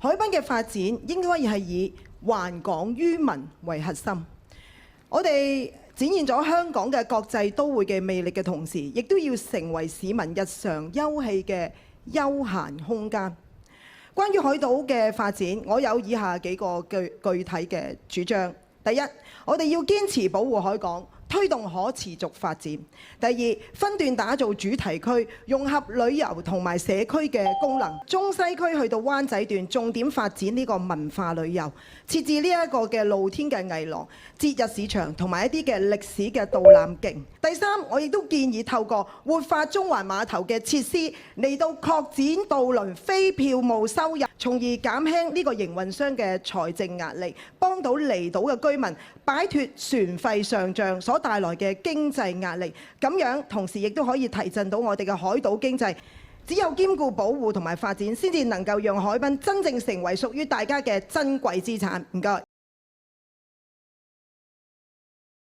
海濱嘅發展應該係以還港於民為核心。我哋展現咗香港嘅國際都會嘅魅力嘅同時，亦都要成為市民日常休憩嘅休閒空間。關於海島嘅發展，我有以下幾個具體嘅主張。第一，我哋要堅持保護海港，推動可持續發展。第二，分段打造主題區，融合旅遊同埋社區嘅功能。中西區去到灣仔段，重點發展呢個文化旅遊，設置呢一個嘅露天嘅藝廊、節日市場同埋一啲嘅歷史嘅導覽徑。第三，我亦都建議透過活化中環碼頭嘅設施嚟到擴展渡輪非票務收入，從而減輕呢個營運商嘅財政壓力，幫到離島嘅居民擺脱船費上漲所帶來嘅經濟壓力。咁樣同時亦都可以提振到我哋嘅海島經濟。只有兼顧保護同埋發展，先至能夠讓海濱真正成為屬於大家嘅珍貴資產。唔該。